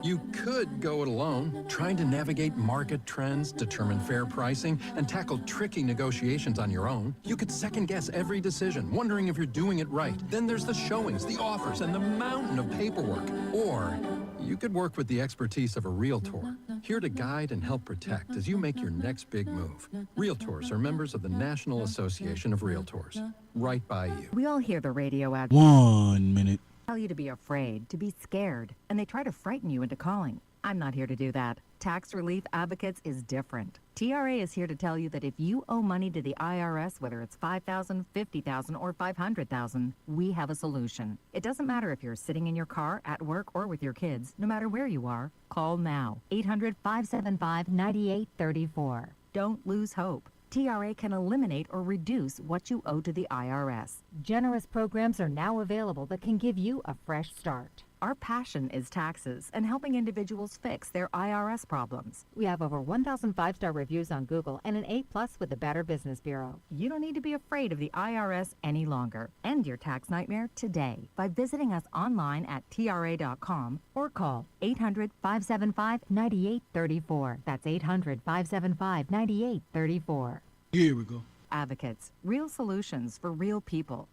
You could go it alone, trying to navigate market trends, determine fair pricing, and tackle tricky negotiations on your own. You could second-guess every decision, wondering if you're doing it right. Then there's the showings, the offers, and the mountain of paperwork. Or you could work with the expertise of a realtor, here to guide and help protect as you make your next big move. Realtors are members of the National Association of Realtors. Right by you. We all hear the radio ad. 1 minute. Tell you to be afraid, to be scared, and they try to frighten you into calling. I'm not here to do that. Tax Relief Advocates is different. TRA is here to tell you that if you owe money to the IRS, whether it's $5,000, $50,000, or $500,000, we have a solution. It doesn't matter if you're sitting in your car, at work, or with your kids. No matter where you are, call now. 800-575-9834. Don't lose hope. TRA can eliminate or reduce what you owe to the IRS. Generous programs are now available that can give you a fresh start. Our passion is taxes and helping individuals fix their IRS problems. We have over 1,000 5-star reviews on Google and an A+ with the Better Business Bureau. You don't need to be afraid of the IRS any longer. End your tax nightmare today by visiting us online at TRA.com or call 800-575-9834. That's 800-575-9834. Here we go. Advocates, real solutions for real people.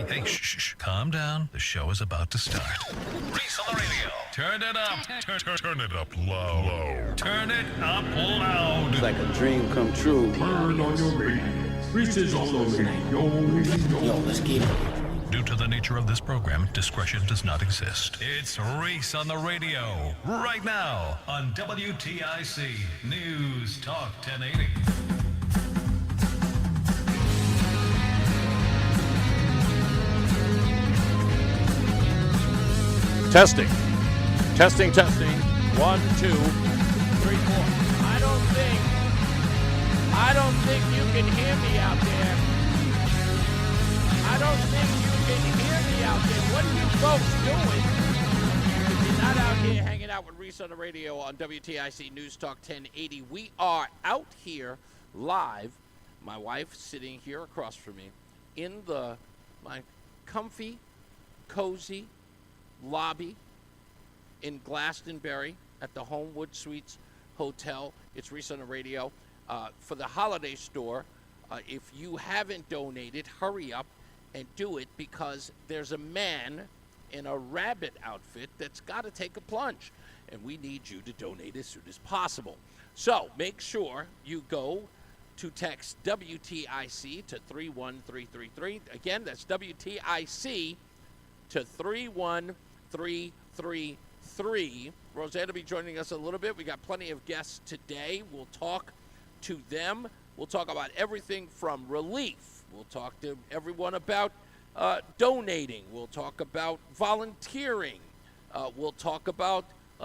Hey, shh, calm down. The show is about to start. Reese on the Radio. Turn it up. Turn it up low. Turn it up loud. It's like a dream come true. Turn on your radio. Reese is on the radio. Yo, let's get it. Due to the nature of this program, discretion does not exist. It's Reese on the Radio. Right now on WTIC News Talk 1080. Testing. 1, 2, 3, 4. I don't think you can hear me out there. I don't think you can hear me out there. What are you folks doing? If you're not out here hanging out with Reese on the Radio on WTIC News Talk 1080, we are out here live. My wife sitting here across from me in my comfy, cozy lobby in Glastonbury at the Homewood Suites Hotel. It's Reese on the Radio. For the holiday store, if you haven't donated, hurry up and do it, because there's a man in a rabbit outfit that's got to take a plunge, and we need you to donate as soon as possible. So make sure you go to text WTIC to 31333. Again, that's WTIC to 31333. Roseanne will be joining us a little bit. We got plenty of guests today. We'll talk to them. We'll talk about everything from relief. We'll talk to everyone about donating. We'll talk about volunteering. We'll talk about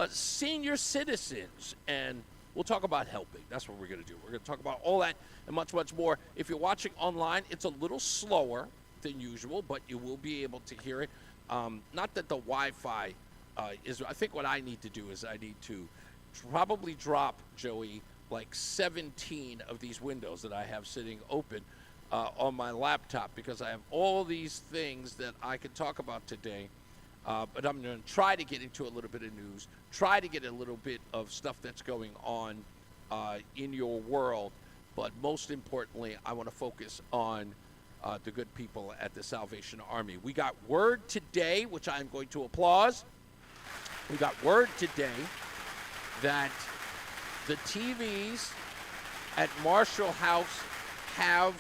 senior citizens. And we'll talk about helping. That's what we're going to do. We're going to talk about all that and much, much more. If you're watching online, it's a little slower than usual, but you will be able to hear it. Not that the Wi-Fi is, I think what I need to do is I need to probably drop, Joey, like 17 of these windows that I have sitting open on my laptop, because I have all these things that I can talk about today. But I'm going to try to get into a little bit of news, try to get a little bit of stuff that's going on in your world. But most importantly, I want to focus on the good people at the Salvation Army. We got word today, which I'm going to applaud. We got word today that the TVs at Marshall House have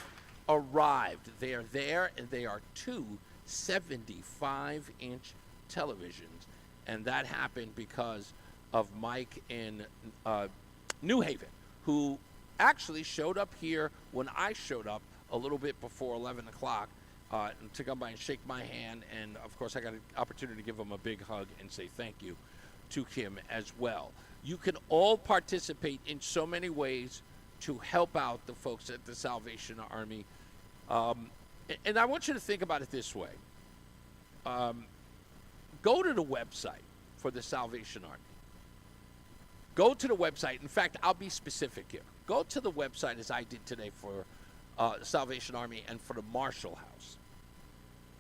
arrived. They are there, and they are two 75-inch televisions. And that happened because of Mike in New Haven, who actually showed up here when I showed up a little bit before 11 o'clock to come by and shake my hand. And, of course, I got an opportunity to give him a big hug and say thank you to him as well. You can all participate in so many ways to help out the folks at the Salvation Army. And I want you to think about it this way. Go to the website for the Salvation Army. Go to the website. In fact, I'll be specific here. Go to the website as I did today for Salvation Army and for the Marshall House.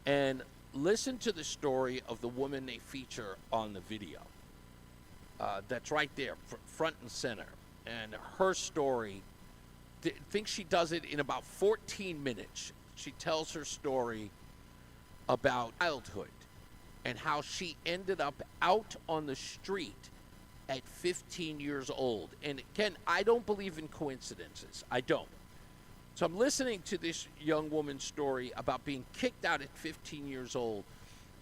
And listen to the story of the woman they feature on the video. That's right there, front and center. And her story, I think she does it in about 14 minutes. She tells her story about childhood and how she ended up out on the street at 15 years old. And again, I don't believe in coincidences. I don't. So I'm listening to this young woman's story about being kicked out at 15 years old.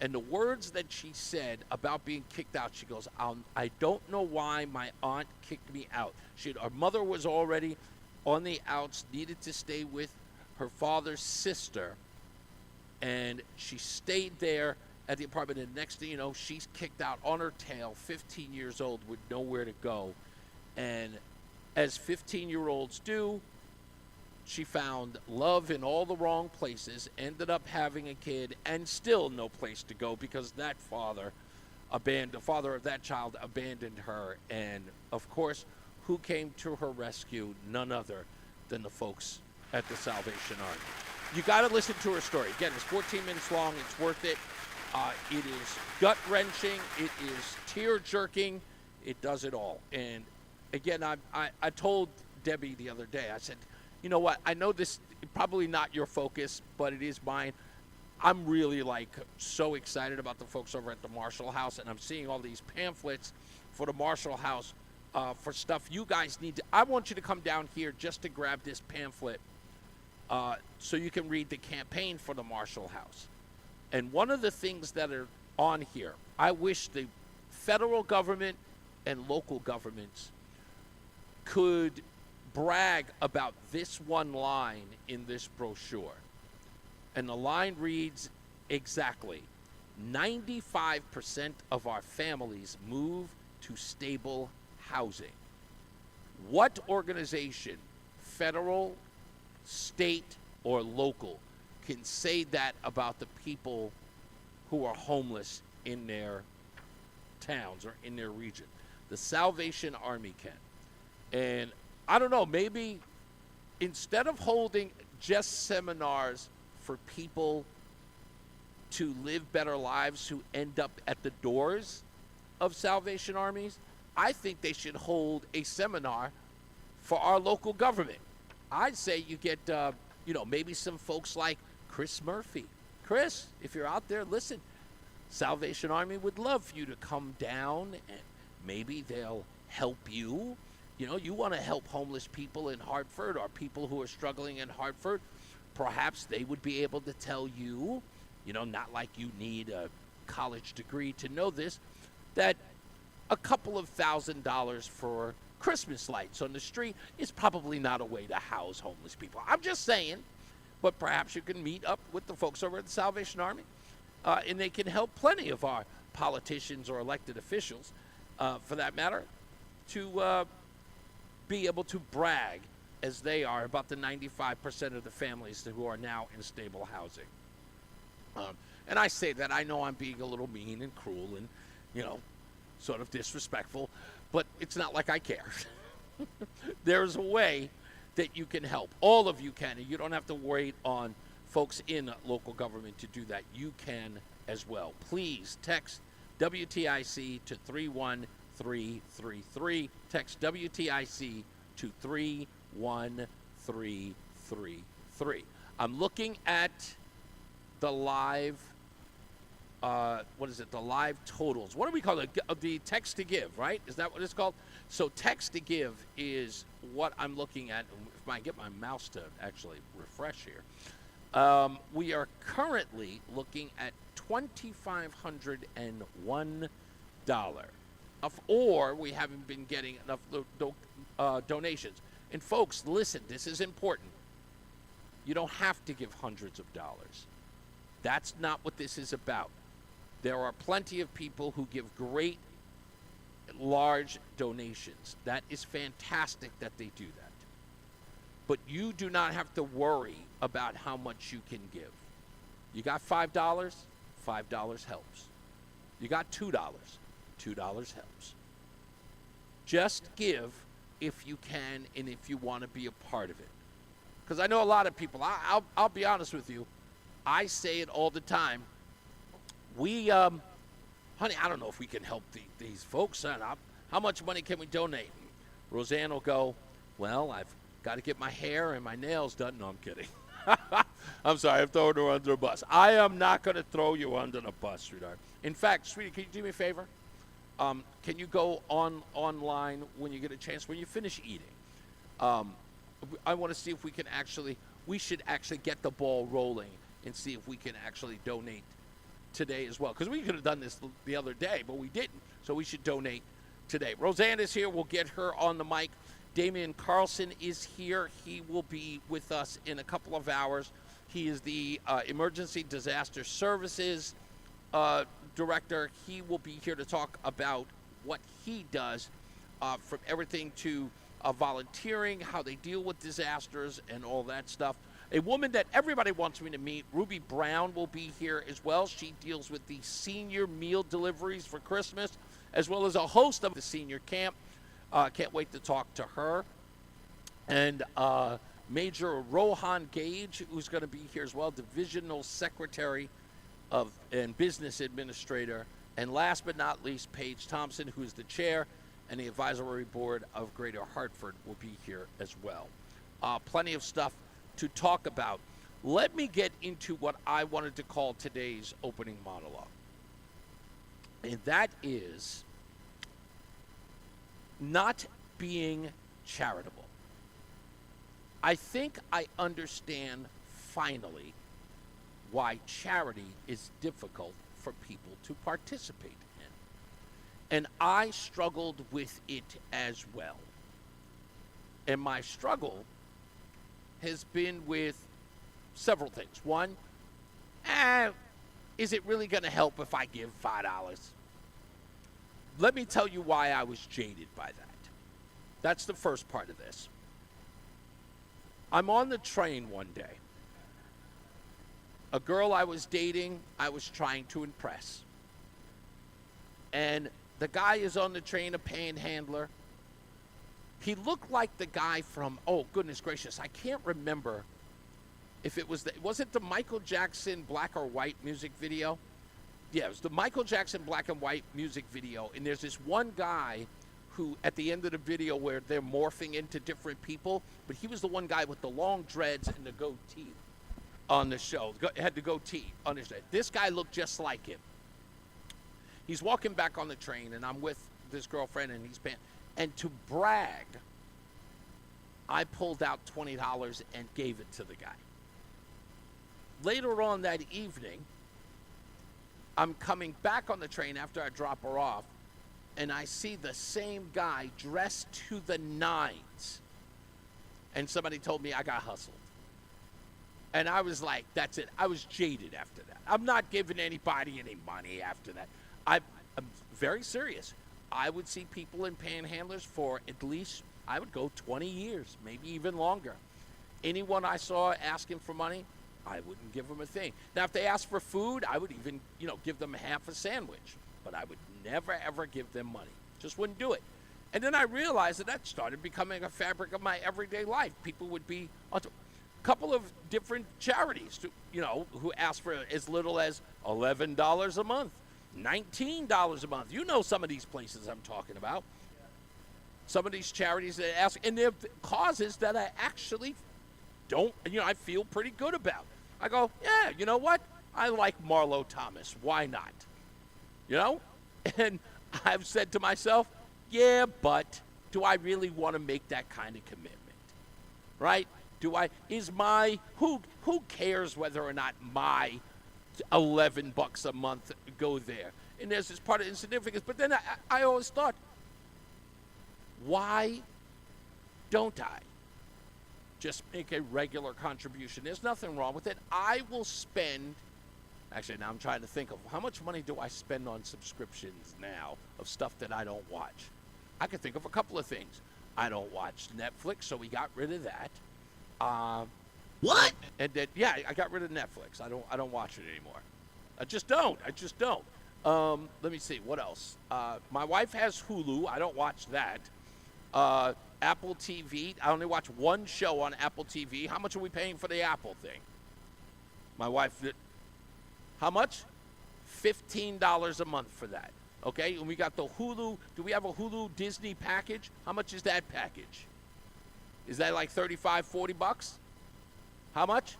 And the words that she said about being kicked out, she goes, I don't know why my aunt kicked me out. Her mother was already on the outs, needed to stay with her father's sister. And she stayed there at the apartment. And next thing you know, she's kicked out on her tail, 15 years old, with nowhere to go. And as 15-year-olds do, she found love in all the wrong places, ended up having a kid, and still no place to go because that the father of that child abandoned her. And, of course, who came to her rescue? None other than the folks at the Salvation Army. You got to listen to her story. Again, it's 14 minutes long. It's worth it. It is gut-wrenching. It is tear-jerking. It does it all. And, again, I told Debbie the other day, I said, you know what, I know this is probably not your focus, but it is mine. I'm really, so excited about the folks over at the Marshall House, and I'm seeing all these pamphlets for the Marshall House for stuff you guys need to. I want you to come down here just to grab this pamphlet so you can read the campaign for the Marshall House. And one of the things that are on here, I wish the federal government and local governments could brag about this one line in this brochure. And the line reads exactly, 95% of our families move to stable housing. What organization, federal, state, or local, can say that about the people who are homeless in their towns or in their region? The Salvation Army can. And I don't know, maybe instead of holding just seminars for people to live better lives who end up at the doors of Salvation Armies, I think they should hold a seminar for our local government. I'd say you get, maybe some folks like Chris Murphy. Chris, if you're out there, listen, Salvation Army would love for you to come down and maybe they'll help you. You want to help homeless people in Hartford or people who are struggling in Hartford. Perhaps they would be able to tell you, not like you need a college degree to know this, that a couple of $1,000s for Christmas lights on the street is probably not a way to house homeless people. I'm just saying, but perhaps you can meet up with the folks over at the Salvation Army, and they can help plenty of our politicians or elected officials, for that matter, to be able to brag as they are about the 95% of the families who are now in stable housing. And I say that, I know I'm being a little mean and cruel and, sort of disrespectful, but it's not like I care. There's a way that you can help. All of you can, and you don't have to wait on folks in local government to do that. You can as well. Please text WTIC to 31333. Text WTIC to 31333. I'm looking at the live, the live totals. What do we call it? The text to give, right? Is that what it's called? So text to give is what I'm looking at. If I get my mouse to actually refresh here. We are currently looking at $2,501. Or we haven't been getting enough donations. And folks, listen, this is important. You don't have to give hundreds of dollars. That's not what this is about. There are plenty of people who give great, large donations. That is fantastic that they do that. but you do not have to worry about how much you can give. You got $5, $5 helps. You got $2, $2 helps. Just give if you can and if you want to be a part of it. Because I know a lot of people, I'll be honest with you, I say it all the time. We, honey, I don't know if we can help these folks. How much money can we donate? Roseanne will go, well, I've got to get my hair and my nails done. No, I'm kidding. I'm sorry, I'm throwing her under a bus. I am not going to throw you under the bus, sweetheart. In fact, sweetie, can you do me a favor? Can you go online when you get a chance, when you finish eating? I want to see if we should actually get the ball rolling and see if we can actually donate today as well. Because we could have done this the other day, but we didn't. So we should donate today. Roseanne is here. We'll get her on the mic. Damian Carlson is here. He will be with us in a couple of hours. He is the Emergency Disaster Services Director. He will be here to talk about what he does, from everything to volunteering, how they deal with disasters, and all that stuff. A woman that everybody wants me to meet, Ruby Brown, will be here as well. She deals with the senior meal deliveries for Christmas, as well as a host of the senior camp. Can't wait to talk to her. And Major Rohan Gage, who's going to be here as well, Divisional Secretary and Business Administrator. And last but not least, Paige Thompson, who is the chair and the advisory board of Greater Hartford, will be here as well. Plenty of stuff to talk about. Let me get into what I wanted to call today's opening monologue. And that is not being charitable. I think I understand finally why charity is difficult for people to participate in. And I struggled with it as well. And my struggle has been with several things. One, is it really going to help if I give $5? Let me tell you why I was jaded by that. That's the first part of this. I'm on the train one day. A girl I was dating, I was trying to impress. And the guy is on the train, a panhandler. He looked like the guy from, oh, goodness gracious, I can't remember if it was was it the Michael Jackson black or white music video? Yeah, it was the Michael Jackson black and white music video. And there's this one guy who, at the end of the video where they're morphing into different people, but he was the one guy with the long dreads and the goatee on the show. Had the goatee on his head. This guy looked just like him. He's walking back on the train, and I'm with this girlfriend, and and to brag, I pulled out $20 and gave it to the guy. Later on that evening, I'm coming back on the train after I drop her off, and I see the same guy dressed to the nines. And somebody told me I got hustled. And I was like, that's it. I was jaded after that. I'm not giving anybody any money after that. I'm very serious. I would see people in panhandlers for at least, I would go 20 years, maybe even longer. Anyone I saw asking for money, I wouldn't give them a thing. Now, if they asked for food, I would even, give them half a sandwich. But I would never, ever give them money. Just wouldn't do it. And then I realized that started becoming a fabric of my everyday life. People would be a couple of different charities, who ask for as little as $11 a month, $19 a month. You know some of these places I'm talking about. Some of these charities that ask, and they're causes that I actually don't, I feel pretty good about. I go, yeah, you know what? I like Marlo Thomas. Why not? And I've said to myself, yeah, but do I really want to make that kind of commitment? Right? Who cares whether or not my $11 a month go there? And there's this part of insignificance. But then I always thought, why don't I just make a regular contribution? There's nothing wrong with it. I will spend, actually now I'm trying to think of how much money do I spend on subscriptions now of stuff that I don't watch. I could think of a couple of things. I don't watch Netflix, so we got rid of that. What? And then, yeah, I got rid of Netflix. I don't watch it anymore. I just don't. Let me see. What else? My wife has Hulu. I don't watch that. Apple TV. I only watch one show on Apple TV. How much are we paying for the Apple thing? My wife, how much? $15 a month for that. Okay, and we got the Hulu. Do we have a Hulu Disney package? How much is that package? Is that like $35, $40? How much?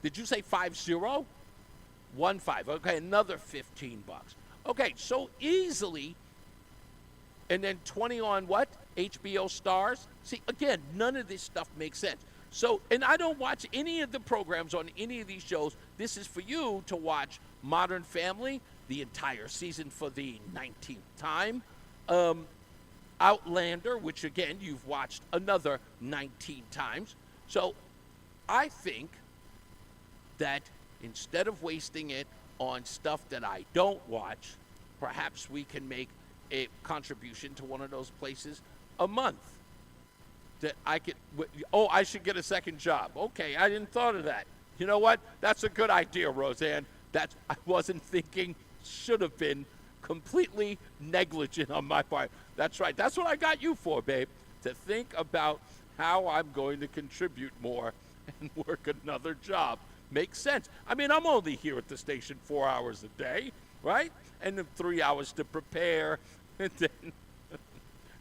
Did you say 50? 15. Okay, another $15. Okay, so easily. And then 20 on what? HBO Stars? See, again, none of this stuff makes sense. So, and I don't watch any of the programs on any of these shows. This is for you to watch Modern Family, the entire season for the 19th time. Outlander, which again, you've watched another 19 times. So I think that instead of wasting it on stuff that I don't watch, perhaps we can make a contribution to one of those places a month. That I could, I should get a second job. Okay, I didn't thought of that. You know what? That's a good idea, Roseanne. I wasn't thinking, should have been completely negligent on my part. That's right. That's what I got you for, babe, to think about how I'm going to contribute more and work another job. Makes sense. I mean, I'm only here at the station 4 hours a day, right? And then 3 hours to prepare, and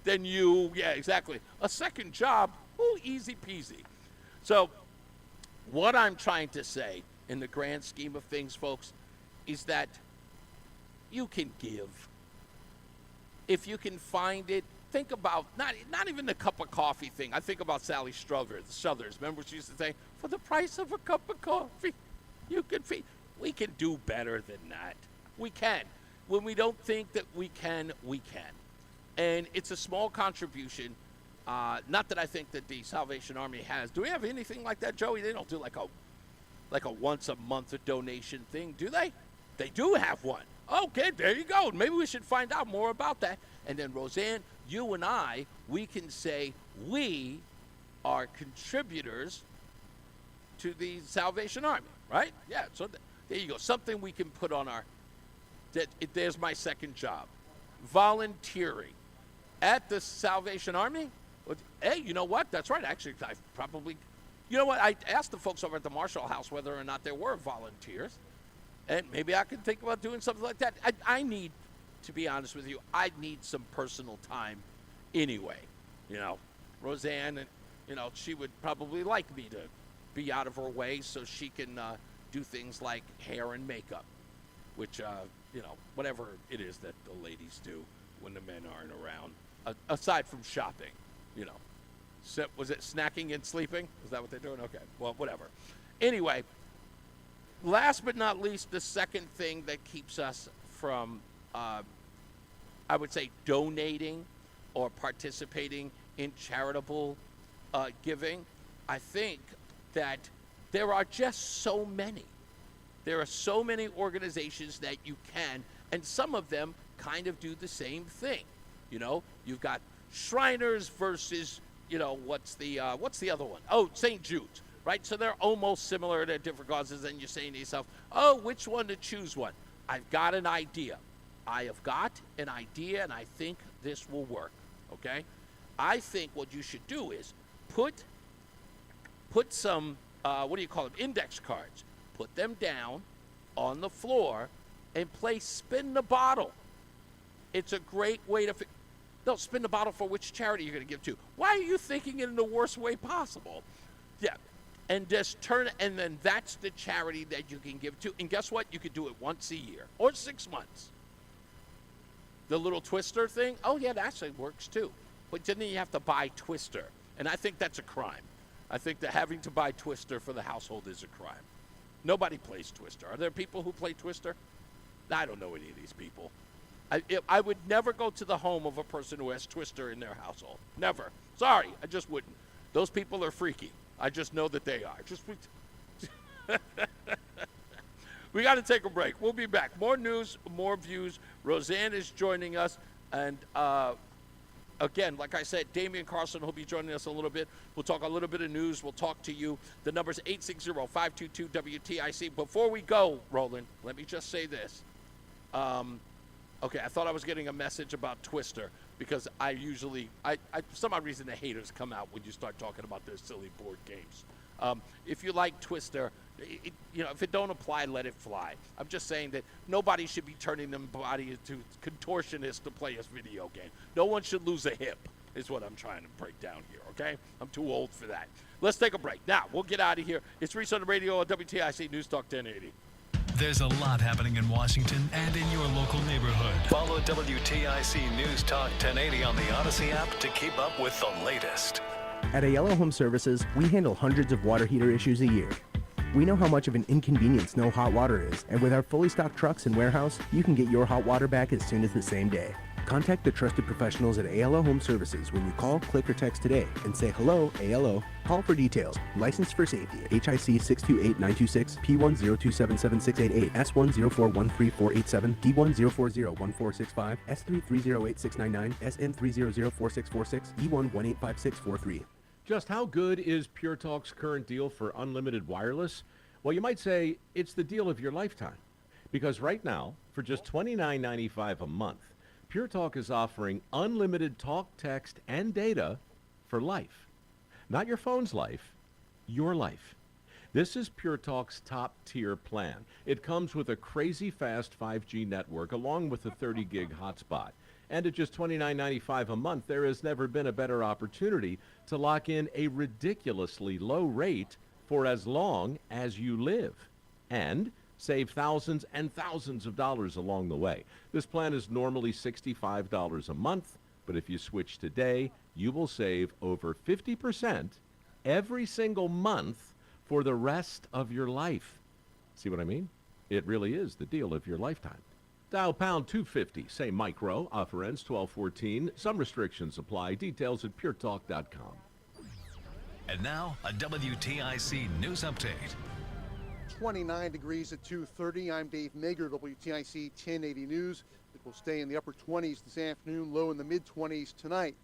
then you, yeah, exactly. A second job, easy peasy. So what I'm trying to say in the grand scheme of things, folks, is that you can give. If you can find it, think about, not even the cup of coffee thing. I think about Sally Struthers. Remember she used to say, for the price of a cup of coffee, you can feed. We can do better than that. We can. When we don't think that we can, we can. And it's a small contribution. Not that I think that the Salvation Army has. Do we have anything like that, Joey? They don't do like a once a month donation thing, do they? They do have one. Okay, there you go. Maybe we should find out more about that. And then, Roseanne, you and I, we can say we are contributors to the Salvation Army, right? Yeah, so there you go. Something we can put on our, there's my second job. Volunteering at the Salvation Army. Hey, you know what? That's right. Actually, I probably, you know what? I asked the folks over at the Marshall House whether or not there were volunteers. And maybe I could think about doing something like that. I need, to be honest with you, I need some personal time anyway. You know, Roseanne, and she would probably like me to be out of her way so she can do things like hair and makeup, which, whatever it is that the ladies do when the men aren't around, aside from shopping, So, was it snacking and sleeping? Is that what they're doing? Okay, well, whatever. Anyway, last but not least, the second thing that keeps us from, I would say, donating or participating in charitable giving, I think that there are just so many. There are so many organizations that you can, and some of them kind of do the same thing. You've got Shriners versus, what's the other one? Oh, St. Jude's. Right, so they're almost similar to different causes, and you're saying to yourself, oh, which one to choose one? I've got an idea. I have got an idea, and I think this will work, okay? I think what you should do is put some, index cards. Put them down on the floor and play spin the bottle. It's a great way to spin the bottle for which charity you're going to give to. Why are you thinking it in the worst way possible? Yeah. And just and then that's the charity that you can give to. And guess what? You could do it once a year or 6 months. The little Twister thing, oh yeah, that actually works too. But then you have to buy Twister. And I think that's a crime. I think that having to buy Twister for the household is a crime. Nobody plays Twister. Are there people who play Twister? I don't know any of these people. I would never go to the home of a person who has Twister in their household. Never. Sorry, I just wouldn't. Those people are freaky. I just know that they are. We got to take a break. We'll be back. More news, more views. Roseanne is joining us. And again, like I said, Damian Carlson will be joining us a little bit. We'll talk a little bit of news. We'll talk to you. The number's 860-522-WTIC. Before we go, Roland, let me just say this. Okay, I thought I was getting a message about Twister because I usually, for some odd reason, the haters come out when you start talking about their silly board games. If you like Twister, if it don't apply, let it fly. I'm just saying that nobody should be turning them body into contortionists to play a video game. No one should lose a hip, is what I'm trying to break down here, okay? I'm too old for that. Let's take a break. Now, we'll get out of here. It's Reese on the Radio on WTIC NewsTalk 1080. There's a lot happening in Washington and in your local neighborhood. Follow WTIC News Talk 1080 on the Odyssey app to keep up with the latest. At Aiello Home Services, we handle hundreds of water heater issues a year. We know how much of an inconvenience no hot water is, and with our fully stocked trucks and warehouse, you can get your hot water back as soon as the same day. Contact the trusted professionals at Aiello Home Services when you call, click, or text today and say hello, Aiello. Call for details. Licensed for safety. HIC 628926, P102776688, S1041347, D104014665, S3308699, SN3004646, E1185643. Just how good is Pure Talk's current deal for unlimited wireless? Well, you might say it's the deal of your lifetime. Because right now, for just $29.95 a month, Pure Talk is offering unlimited talk, text, and data for life. Not your phone's life, your life. This is Pure Talk's top-tier plan. It comes with a crazy fast 5G network along with a 30-gig hotspot. And at just $29.95 a month, there has never been a better opportunity to lock in a ridiculously low rate for as long as you live. And save thousands and thousands of dollars along the way. This plan is normally $65 a month, but if you switch today, you will save over 50% every single month for the rest of your life. See what I mean? It really is the deal of your lifetime. Dial pound 250, say micro, offer ends 12/14. Some restrictions apply. Details at puretalk.com. And now, a WTIC news update. 29 degrees at 2:30. I'm Dave Mager, WTIC 1080 News. It will stay in the upper 20s this afternoon, low in the mid-20s tonight.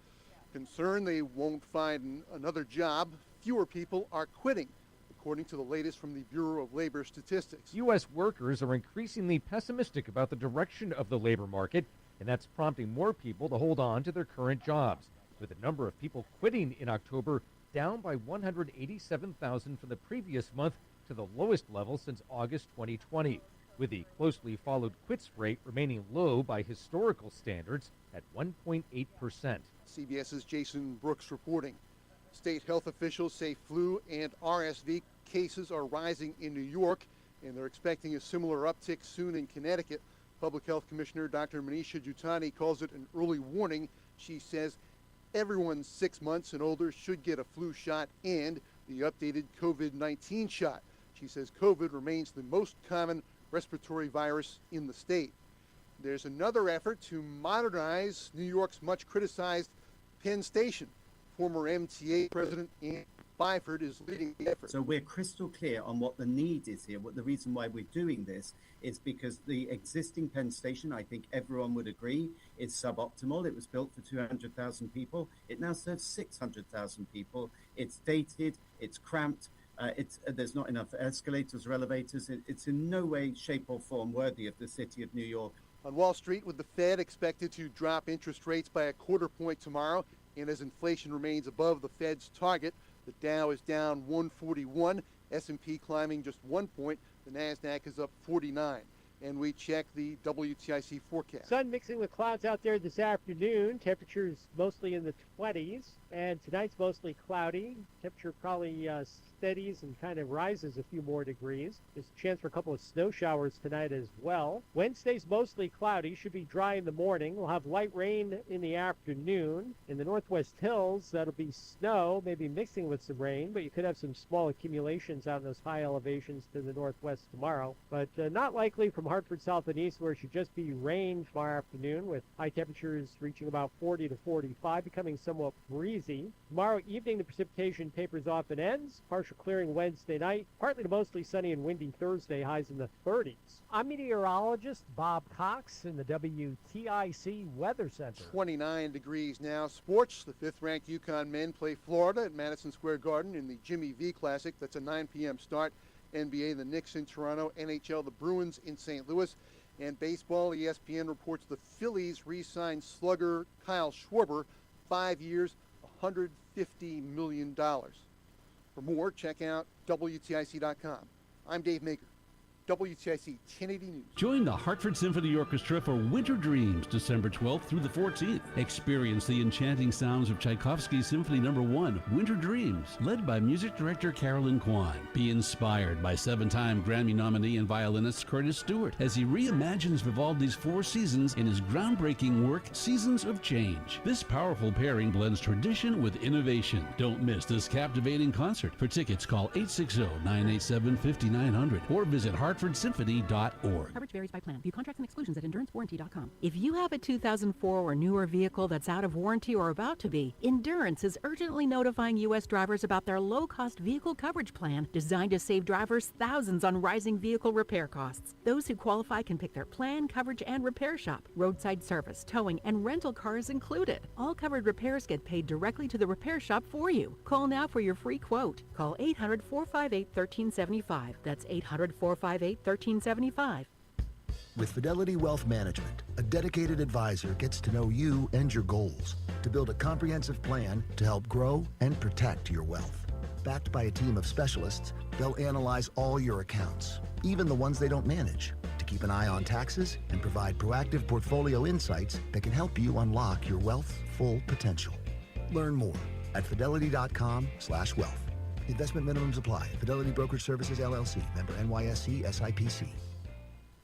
Concerned they won't find another job. Fewer people are quitting, according to the latest from the Bureau of Labor Statistics. U.S. workers are increasingly pessimistic about the direction of the labor market, and that's prompting more people to hold on to their current jobs, with the number of people quitting in October down by 187,000 from the previous month to the lowest level since August 2020, with the closely followed quits rate remaining low by historical standards at 1.8%. CBS's Jason Brooks reporting. State health officials say flu and RSV cases are rising in New York, and they're expecting a similar uptick soon in Connecticut. Public Health Commissioner Dr. Manisha Jutani calls it an early warning. She says everyone 6 months and older should get a flu shot and the updated COVID-19 shot. She says COVID remains the most common respiratory virus in the state. There's another effort to modernize New York's much criticized Penn Station. Former MTA President Ann Byford is leading the effort. So we're crystal clear on what the need is here. What the reason why we're doing this is because the existing Penn Station, I think everyone would agree, is suboptimal. It was built for 200,000 people. It now serves 600,000 people. It's dated, it's cramped, there's not enough escalators or elevators. It's in no way, shape or form worthy of the city of New York. On Wall Street, with the Fed expected to drop interest rates by a quarter point tomorrow, and as inflation remains above the Fed's target, the Dow is down 141, S&P climbing just 1 point, the NASDAQ is up 49. And we check the WTIC forecast. Sun mixing with clouds out there this afternoon. Temperatures mostly in the 20s. And tonight's mostly cloudy. Temperature probably steadies and kind of rises a few more degrees. There's a chance for a couple of snow showers tonight as well. Wednesday's mostly cloudy. Should be dry in the morning. We'll have light rain in the afternoon. In the Northwest Hills, that'll be snow, maybe mixing with some rain. But you could have some small accumulations out in those high elevations to the northwest tomorrow. But not likely from Hartford south and east, where it should just be rain tomorrow afternoon with high temperatures reaching about 40 to 45, becoming somewhat breezy breezy. Tomorrow evening, the precipitation tapers off and ends. Partial clearing Wednesday night. Partly to mostly sunny and windy Thursday, highs in the 30s. I'm meteorologist Bob Cox in the WTIC Weather Center. 29 degrees now. Sports, the 5th-ranked UConn men play Florida at Madison Square Garden in the Jimmy V Classic. That's a 9 p.m. start. NBA, the Knicks in Toronto. NHL, the Bruins in St. Louis. And baseball, ESPN reports the Phillies re-signed slugger Kyle Schwarber, 5 years, $150 million. For more, check out WTIC.com. I'm Dave Maker. WTIC 1080 News. Join the Hartford Symphony Orchestra for Winter Dreams, December 12th through the 14th. Experience the enchanting sounds of Tchaikovsky's Symphony No. 1, Winter Dreams, led by music director Carolyn Kwan. Be inspired by 7-time Grammy nominee and violinist Curtis Stewart as he reimagines Vivaldi's 4 seasons in his groundbreaking work, Seasons of Change. This powerful pairing blends tradition with innovation. Don't miss this captivating concert. For tickets, call 860-987-5900 or visit hartfordsymphony.org. Coverage varies by plan. View contracts and exclusions at endurancewarranty.com. If you have a 2004 or newer vehicle that's out of warranty or about to be, Endurance is urgently notifying U.S. drivers about their low-cost vehicle coverage plan designed to save drivers thousands on rising vehicle repair costs. Those who qualify can pick their plan, coverage, and repair shop. Roadside service, towing, and rental cars included. All covered repairs get paid directly to the repair shop for you. Call now for your free quote. Call 800-458-1375. That's 800-458-1375. With Fidelity Wealth Management, a dedicated advisor gets to know you and your goals to build a comprehensive plan to help grow and protect your wealth. Backed by a team of specialists, they'll analyze all your accounts, even the ones they don't manage, to keep an eye on taxes and provide proactive portfolio insights that can help you unlock your wealth's full potential. Learn more at fidelity.com/wealth. Investment minimums apply. Fidelity Brokerage Services, LLC. Member NYSE SIPC.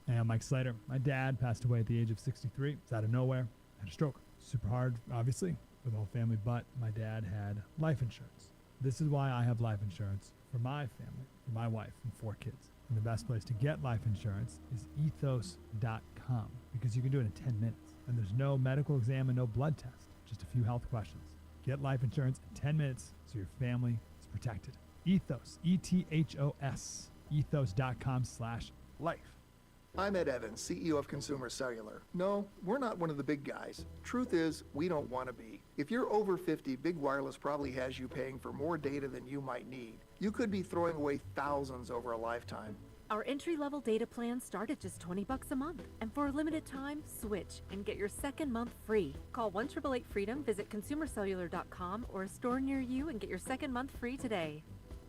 Hey, I'm Mike Slater. My dad passed away at the age of 63. It's out of nowhere. Had a stroke. Super hard, obviously, for the whole family, but my dad had life insurance. This is why I have life insurance for my family, for my wife, and 4 kids. And the best place to get life insurance is ethos.com because you can do it in 10 minutes. And there's no medical exam and no blood test, just a few health questions. Get life insurance in 10 minutes so your family protected. Ethos, ETHOS, ethos.com/life. I'm Ed Evans, CEO of Consumer Cellular. No, we're not one of the big guys. Truth is, we don't want to be. If you're over 50, Big Wireless probably has you paying for more data than you might need. You could be throwing away thousands over a lifetime. Our entry-level data plans start at just $20 a month. And for a limited time, switch and get your second month free. Call 1-888-FREEDOM, visit consumercellular.com or a store near you and get your second month free today.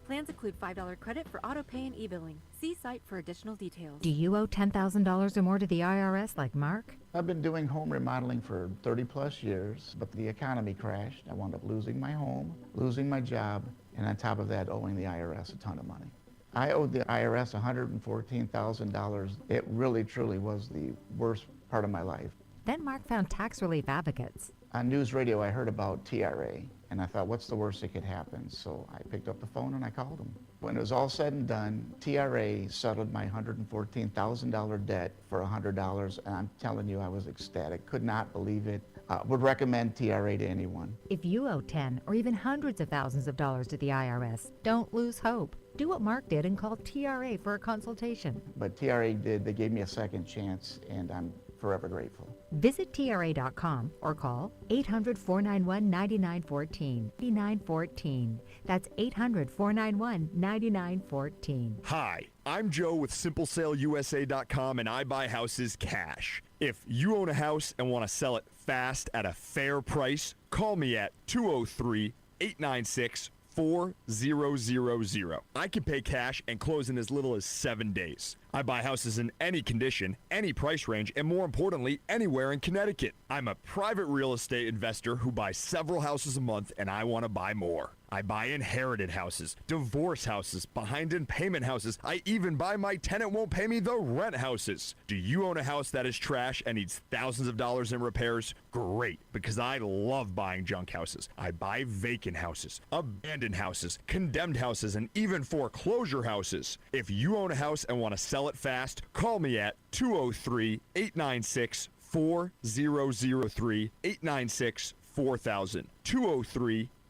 Plans include $5 credit for auto pay and e-billing. See site for additional details. Do you owe $10,000 or more to the IRS like Mark? I've been doing home remodeling for 30 plus years, but the economy crashed. I wound up losing my home, losing my job, and on top of that, owing the IRS a ton of money. I owed the IRS $114,000. It really, truly was the worst part of my life. Then Mark found tax relief advocates. On news radio, I heard about TRA, and I thought, what's the worst that could happen? So I picked up the phone and I called them. When it was all said and done, TRA settled my $114,000 debt for $100, and I'm telling you, I was ecstatic. Could not believe it. Would recommend TRA to anyone. If you owe 10 or even hundreds of thousands of dollars to the IRS, don't lose hope. Do what Mark did and call TRA for a consultation. But TRA did. They gave me a second chance, and I'm forever grateful. Visit TRA.com or call 800-491-9914. 9914. That's 800-491-9914. Hi, I'm Joe with SimpleSaleUSA.com, and I buy houses cash. If you own a house and want to sell it fast at a fair price, call me at 203-896-4000. I can pay cash and close in as little as 7 days. I buy houses in any condition, any price range, and more importantly, anywhere in Connecticut. I'm a private real estate investor who buys several houses a month, and I want to buy more. I buy inherited houses, divorce houses, behind in payment houses. I even buy my tenant won't pay me the rent houses. Do you own a house that is trash and needs thousands of dollars in repairs? Great, because I love buying junk houses. I buy vacant houses, abandoned houses, condemned houses, and even foreclosure houses. If you own a house and want to sell it fast, call me at 203-896-4003, 896-4000,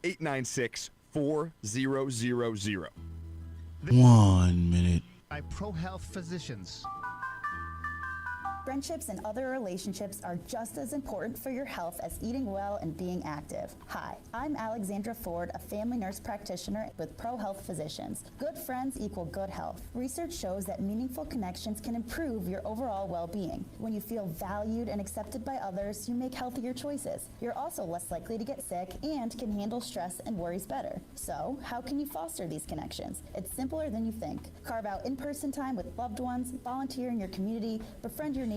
896-4000. 1 minute. By ProHealth Physicians. Friendships and other relationships are just as important for your health as eating well and being active. Hi, I'm Alexandra Ford, a family nurse practitioner with ProHealth Physicians. Good friends equal good health. Research shows that meaningful connections can improve your overall well-being. When you feel valued and accepted by others, you make healthier choices. You're also less likely to get sick and can handle stress and worries better. So, how can you foster these connections? It's simpler than you think. Carve out in-person time with loved ones, volunteer in your community, befriend your neighbors,